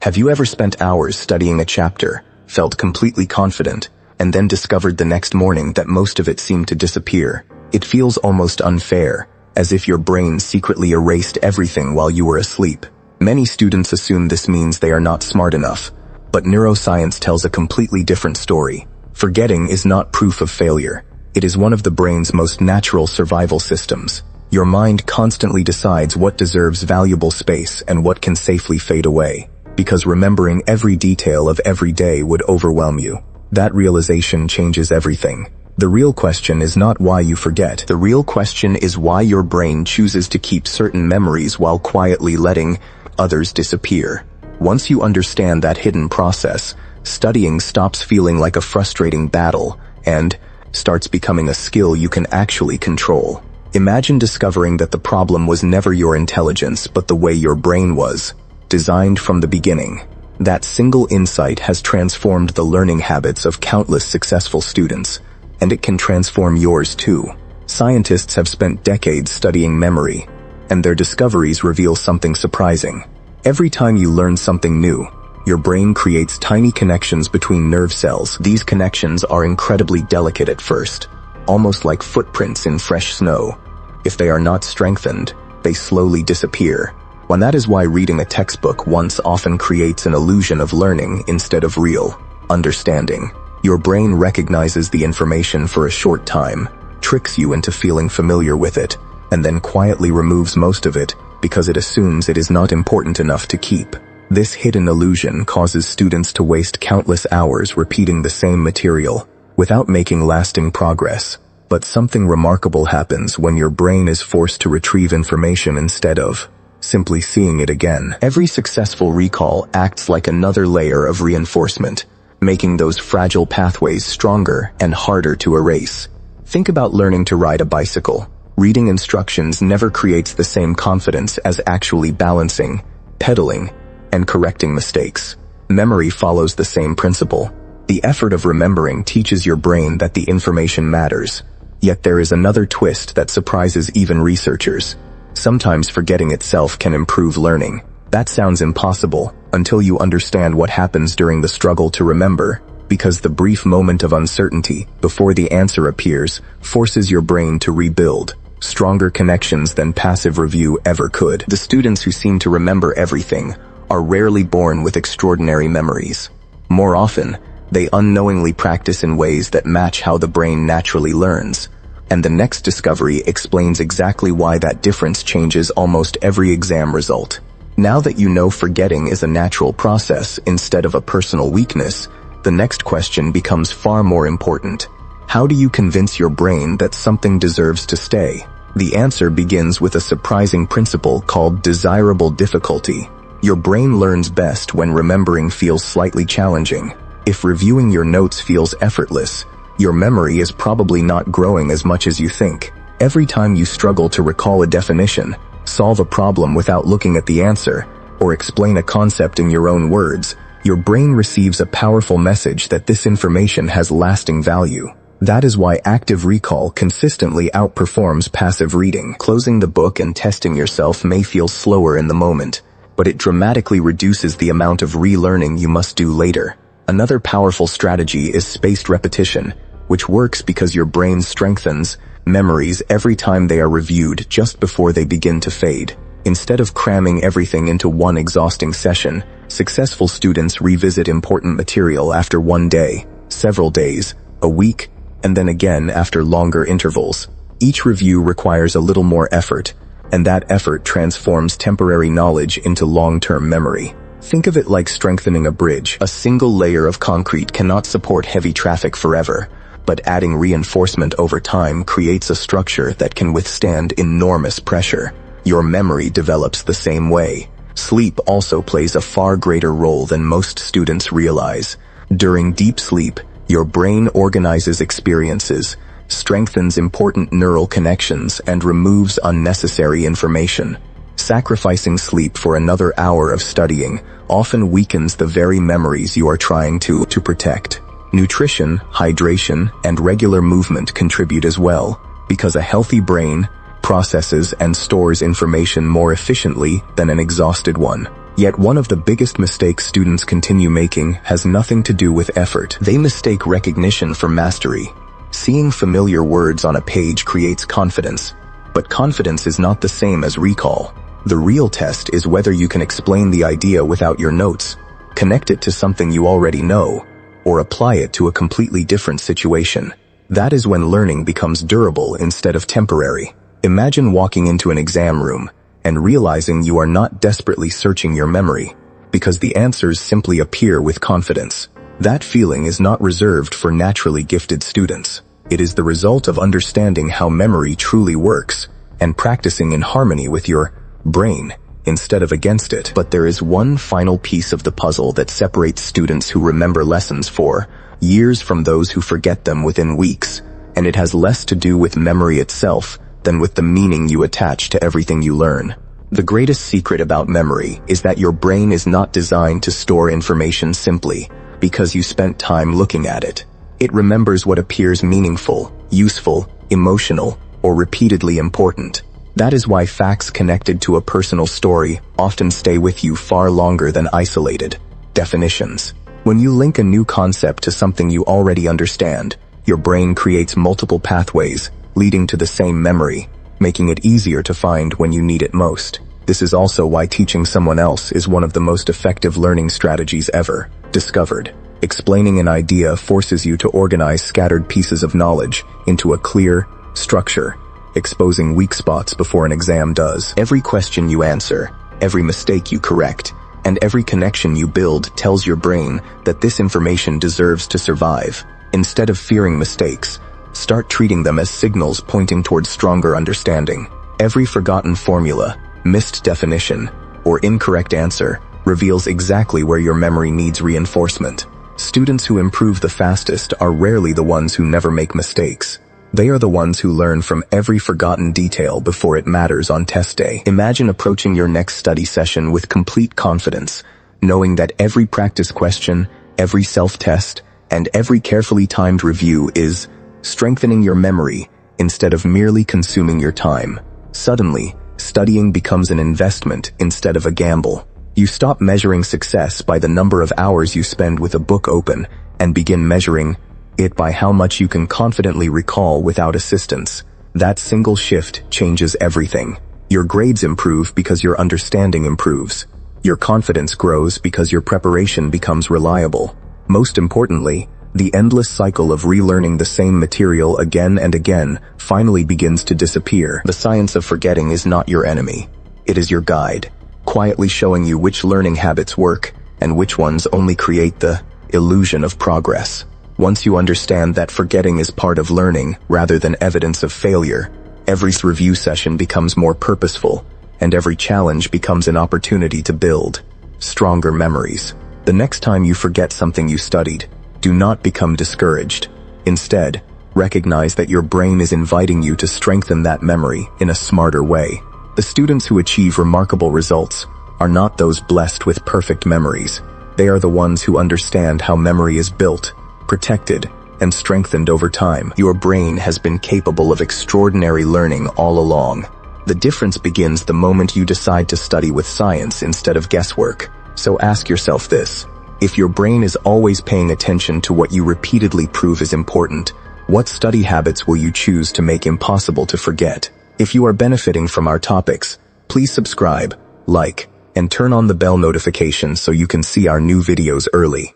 Have you ever spent hours studying a chapter, felt completely confident, and then discovered the next morning that most of it seemed to disappear? It feels almost unfair, as if your brain secretly erased everything while you were asleep. Many students assume this means they are not smart enough, but neuroscience tells a completely different story. Forgetting is not proof of failure. It is one of the brain's most natural survival systems. Your mind constantly decides what deserves valuable space and what can safely fade away, because remembering every detail of every day would overwhelm you. That realization changes everything. The real question is not why you forget. The real question is why your brain chooses to keep certain memories while quietly letting others disappear. Once you understand that hidden process, studying stops feeling like a frustrating battle and starts becoming a skill you can actually control. Imagine discovering that the problem was never your intelligence but the way your brain was designed from the beginning. That single insight has transformed the learning habits of countless successful students, and it can transform yours too. Scientists have spent decades studying memory, and their discoveries reveal something surprising. Every time you learn something new, your brain creates tiny connections between nerve cells. These connections are incredibly delicate at first, almost like footprints in fresh snow. If they are not strengthened, they slowly disappear. And that is why reading a textbook once often creates an illusion of learning instead of real understanding. Your brain recognizes the information for a short time, tricks you into feeling familiar with it, and then quietly removes most of it because it assumes it is not important enough to keep. This hidden illusion causes students to waste countless hours repeating the same material without making lasting progress. But something remarkable happens when your brain is forced to retrieve information instead of simply seeing it again. Every successful recall acts like another layer of reinforcement, making those fragile pathways stronger and harder to erase. Think about learning to ride a bicycle. Reading instructions never creates the same confidence as actually balancing, pedaling, and correcting mistakes. Memory follows the same principle. The effort of remembering teaches your brain that the information matters. Yet there is another twist that surprises even researchers. Sometimes forgetting itself can improve learning. That sounds impossible until you understand what happens during the struggle to remember, because the brief moment of uncertainty before the answer appears forces your brain to rebuild stronger connections than passive review ever could. The students who seem to remember everything are rarely born with extraordinary memories. More often, they unknowingly practice in ways that match how the brain naturally learns. And the next discovery explains exactly why that difference changes almost every exam result. Now that you know forgetting is a natural process instead of a personal weakness, the next question becomes far more important. How do you convince your brain that something deserves to stay? The answer begins with a surprising principle called desirable difficulty. Your brain learns best when remembering feels slightly challenging. If reviewing your notes feels effortless, your memory is probably not growing as much as you think. Every time you struggle to recall a definition, solve a problem without looking at the answer, or explain a concept in your own words, your brain receives a powerful message that this information has lasting value. That is why active recall consistently outperforms passive reading. Closing the book and testing yourself may feel slower in the moment, but it dramatically reduces the amount of relearning you must do later. Another powerful strategy is spaced repetition, which works because your brain strengthens memories every time they are reviewed just before they begin to fade. Instead of cramming everything into one exhausting session, successful students revisit important material after one day, several days, a week, and then again after longer intervals. Each review requires a little more effort, and that effort transforms temporary knowledge into long-term memory. Think of it like strengthening a bridge. A single layer of concrete cannot support heavy traffic forever, but adding reinforcement over time creates a structure that can withstand enormous pressure. Your memory develops the same way. Sleep also plays a far greater role than most students realize. During deep sleep, your brain organizes experiences, strengthens important neural connections, and removes unnecessary information. Sacrificing sleep for another hour of studying often weakens the very memories you are trying to protect. Nutrition, hydration, and regular movement contribute as well, because a healthy brain processes and stores information more efficiently than an exhausted one. Yet one of the biggest mistakes students continue making has nothing to do with effort. They mistake recognition for mastery. Seeing familiar words on a page creates confidence, but confidence is not the same as recall. The real test is whether you can explain the idea without your notes, connect it to something you already know, or apply it to a completely different situation. That is when learning becomes durable instead of temporary. Imagine walking into an exam room and realizing you are not desperately searching your memory, because the answers simply appear with confidence. That feeling is not reserved for naturally gifted students. It is the result of understanding how memory truly works and practicing in harmony with your brain instead of against it. But there is one final piece of the puzzle that separates students who remember lessons for years from those who forget them within weeks, and it has less to do with memory itself than with the meaning you attach to everything you learn. The greatest secret about memory is that your brain is not designed to store information simply because you spent time looking at it. It remembers what appears meaningful, useful, emotional, or repeatedly important. That is why facts connected to a personal story often stay with you far longer than isolated definitions. When you link a new concept to something you already understand, your brain creates multiple pathways leading to the same memory, making it easier to find when you need it most. This is also why teaching someone else is one of the most effective learning strategies ever discovered. Explaining an idea forces you to organize scattered pieces of knowledge into a clear structure, exposing weak spots before an exam does. Every question you answer, every mistake you correct, and every connection you build tells your brain that this information deserves to survive. Instead of fearing mistakes, start treating them as signals pointing towards stronger understanding. Every forgotten formula, missed definition, or incorrect answer reveals exactly where your memory needs reinforcement. Students who improve the fastest are rarely the ones who never make mistakes. They are the ones who learn from every forgotten detail before it matters on test day. Imagine approaching your next study session with complete confidence, knowing that every practice question, every self-test, and every carefully timed review is strengthening your memory instead of merely consuming your time. Suddenly, studying becomes an investment instead of a gamble. You stop measuring success by the number of hours you spend with a book open and begin measuring it by how much you can confidently recall without assistance. That single shift changes everything. Your grades improve because your understanding improves. Your confidence grows because your preparation becomes reliable. Most importantly, the endless cycle of relearning the same material again and again finally begins to disappear. The science of forgetting is not your enemy. It is your guide, quietly showing you which learning habits work and which ones only create the illusion of progress. Once you understand that forgetting is part of learning rather than evidence of failure, every review session becomes more purposeful, and every challenge becomes an opportunity to build stronger memories. The next time you forget something you studied, do not become discouraged. Instead, recognize that your brain is inviting you to strengthen that memory in a smarter way. The students who achieve remarkable results are not those blessed with perfect memories. They are the ones who understand how memory is built, protected, and strengthened over time. Your brain has been capable of extraordinary learning all along. The difference begins the moment you decide to study with science instead of guesswork. So ask yourself this: if your brain is always paying attention to what you repeatedly prove is important, what study habits will you choose to make impossible to forget? If you are benefiting from our topics, please subscribe, like, and turn on the bell notifications so you can see our new videos early.